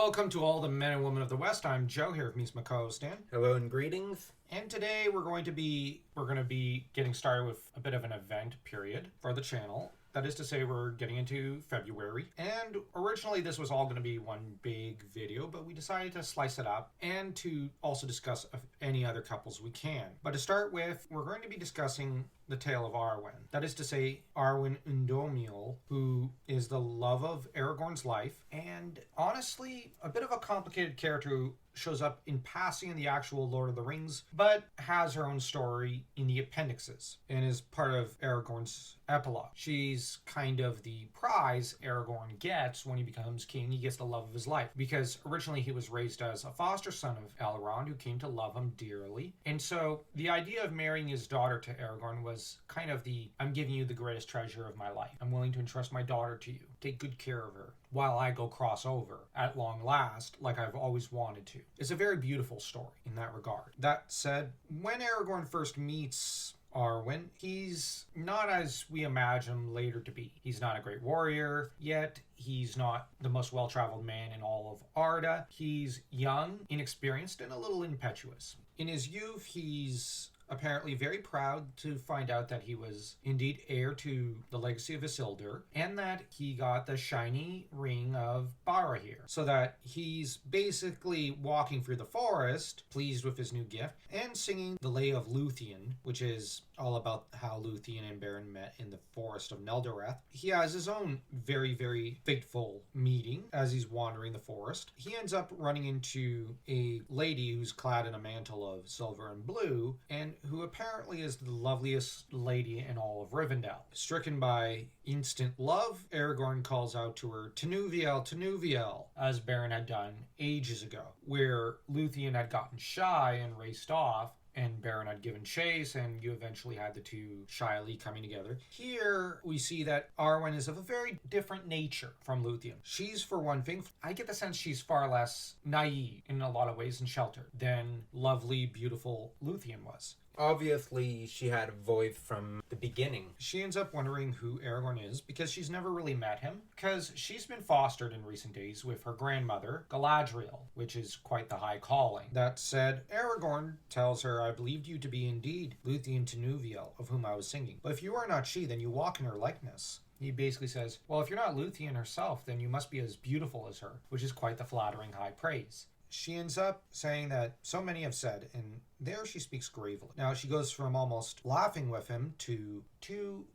welcome to all the men and women of the West. I'm Joe here with me, my co-host Dan. Hello and greetings. And today we're going to be getting started with a bit of an event period for the channel. That is to say, we're getting into February. And originally this was all going to be one big video, but we decided to slice it up and to also discuss any other couples we can. But to start with, we're going to be discussing the tale of Arwen. That is to say, Arwen Undomiel, who is the love of Aragorn's life, and honestly, a bit of a complicated character who shows up in passing in the actual Lord of the Rings, but has her own story in the appendixes and is part of Aragorn's epilogue. She's kind of the prize Aragorn gets when he becomes king. He gets the love of his life, because originally he was raised as a foster son of Elrond, who came to love him dearly. And so the idea of marrying his daughter to Aragorn was kind of I'm giving you the greatest treasure of my life. I'm willing to entrust my daughter to you. Take good care of her while I go cross over at long last, like I've always wanted to. It's a very beautiful story in that regard. That said, when Aragorn first meets Arwen, he's not as we imagine him later to be. He's not a great warrior, yet he's not the most well-traveled man in all of Arda. He's young, inexperienced, and a little impetuous. In his youth, he's apparently very proud to find out that he was indeed heir to the legacy of Isildur, and that he got the shiny ring of Barahir, so that he's basically walking through the forest, pleased with his new gift, and singing the Lay of Luthien, which is all about how Luthien and Beren met in the forest of Neldoreth. He has his own very, very fateful meeting as he's wandering the forest. He ends up running into a lady who's clad in a mantle of silver and blue, and who apparently is the loveliest lady in all of Rivendell. Stricken by instant love, Aragorn calls out to her, "Tenuviel, Tenuviel," as Beren had done ages ago, where Luthien had gotten shy and raced off, and Beren had given chase, and you eventually had the two shyly coming together. Here, we see that Arwen is of a very different nature from Luthien. She's, for one thing, I get the sense she's far less naive in a lot of ways and sheltered than lovely, beautiful Luthien was. Obviously, she had a voice from the beginning. She ends up wondering who Aragorn is because she's never really met him, because she's been fostered in recent days with her grandmother, Galadriel, which is quite the high calling. That said, Aragorn tells her, "I believed you to be indeed Luthien Tenuviel, of whom I was singing. But if you are not she, then you walk in her likeness." He basically says, well, if you're not Luthien herself, then you must be as beautiful as her, which is quite the flattering high praise. She ends up saying that so many have said, and there she speaks gravely. Now she goes from almost laughing with him to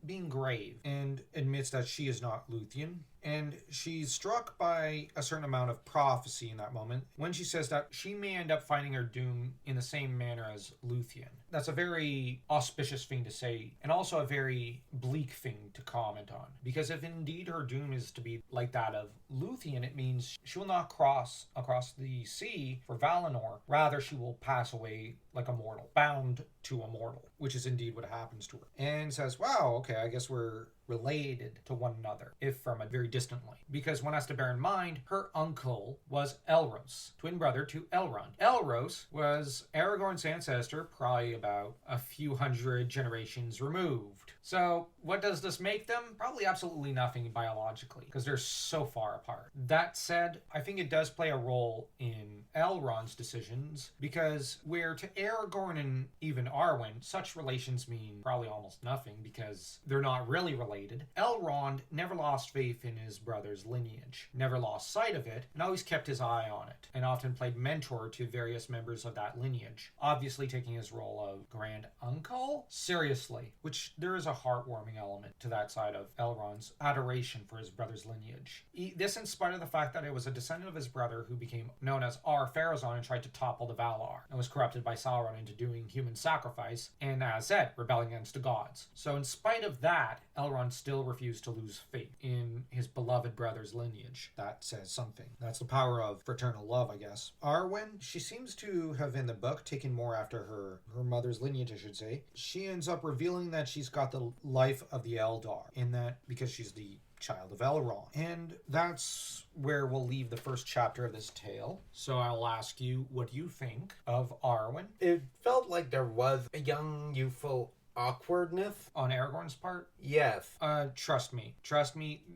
being grave, and admits that she is not Luthien. And she's struck by a certain amount of prophecy in that moment when she says that she may end up finding her doom in the same manner as Luthien. That's a very auspicious thing to say, and also a very bleak thing to comment on. Because if indeed her doom is to be like that of Luthien, it means she will not cross across the sea for Valinor. Rather, she will pass away like a mortal, bound to a mortal, which is indeed what happens to her. And says, wow, okay, I guess we're related to one another, if from a very distantly. Because one has to bear in mind, her uncle was Elros, twin brother to Elrond. Elros was Aragorn's ancestor, probably about a few hundred generations removed. So what does this make them? Probably absolutely nothing biologically, because they're so far apart. That said, I think it does play a role in Elrond's decisions, because where to Aragorn and even Arwen, such relations mean probably almost nothing, because they're not really related. Elrond never lost faith in his brother's lineage, never lost sight of it, and always kept his eye on it, and often played mentor to various members of that lineage, obviously taking his role of grand uncle? Seriously, which there is a heartwarming element to that side of Elrond's adoration for his brother's lineage. This in spite of the fact that it was a descendant of his brother who became known as Ar-Pharazôn and tried to topple the Valar, and was corrupted by Sauron into doing human sacrifice, and as said, rebelling against the gods. So in spite of that, Elrond still refused to lose faith in his beloved brother's lineage. That says something. That's the power of fraternal love, I guess. Arwen, she seems to have in the book taken more after her mother's lineage, I should say. She ends up revealing that she's got the life of the Eldar, in that because she's the child of Elrond. And that's where we'll leave the first chapter of this tale. So I'll ask you what you think of Arwen. It felt like there was a young, youthful awkwardness. On Aragorn's part? Yes. Trust me,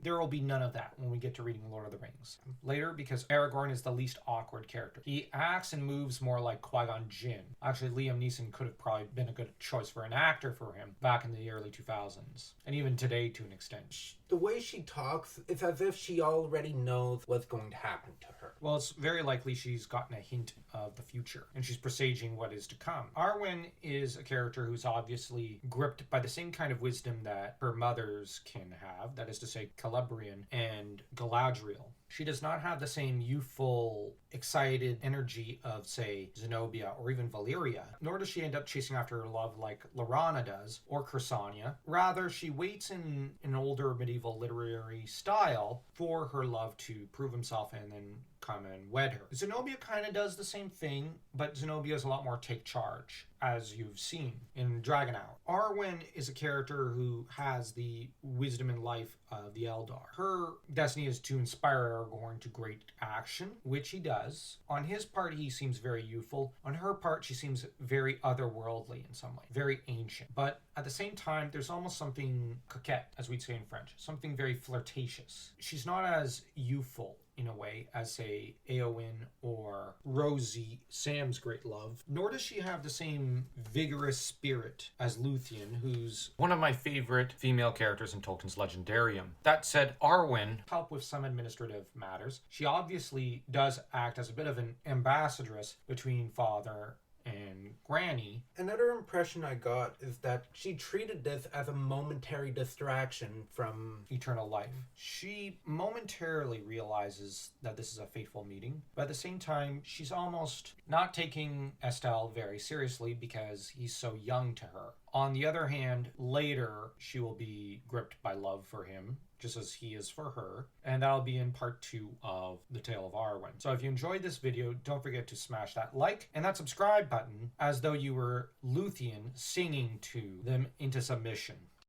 there will be none of that when we get to reading Lord of the Rings later, because Aragorn is the least awkward character. He acts and moves more like Qui-Gon Jinn. Actually, Liam Neeson could have probably been a good choice for an actor for him back in the early 2000s, and even today to an extent. The way she talks, it's as if she already knows what's going to happen to her. Well, it's very likely she's gotten a hint of the future, and she's presaging what is to come. Arwen is a character who's obviously gripped by the same kind of wisdom that her mothers can have, that is to say, Celebrian and Galadriel. She does not have the same youthful, excited energy of, say, Zenobia or even Valyria, nor does she end up chasing after her love like Laranna does, or Cressania. Rather, she waits in an older medieval literary style for her love to prove himself and then come and wed her. Zenobia kind of does the same thing, but Zenobia is a lot more take charge, as you've seen in Dragon Hour. Arwen is a character who has the wisdom and life of the Eldar. Her destiny is to inspire Aragorn to great action, which he does. On his part, he seems very youthful. On her part, she seems very otherworldly in some way, very ancient. But at the same time, there's almost something coquette, as we'd say in French, something very flirtatious. She's not as youthful in a way as, say, Éowyn or Rosie, Sam's great love, nor does she have the same vigorous spirit as Luthien, who's one of my favorite female characters in Tolkien's Legendarium. That said, Arwen helped with some administrative matters. She obviously does act as a bit of an ambassadress between father and Granny. Another impression I got is that she treated this as a momentary distraction from eternal life. She momentarily realizes that this is a fateful meeting, but at the same time, she's almost not taking Estelle very seriously because he's so young to her. On the other hand, later, she will be gripped by love for him, just as he is for her, and that'll be in part 2 of The Tale of Arwen. So if you enjoyed this video, don't forget to smash that like and that subscribe button as though you were Luthien singing to them into submission.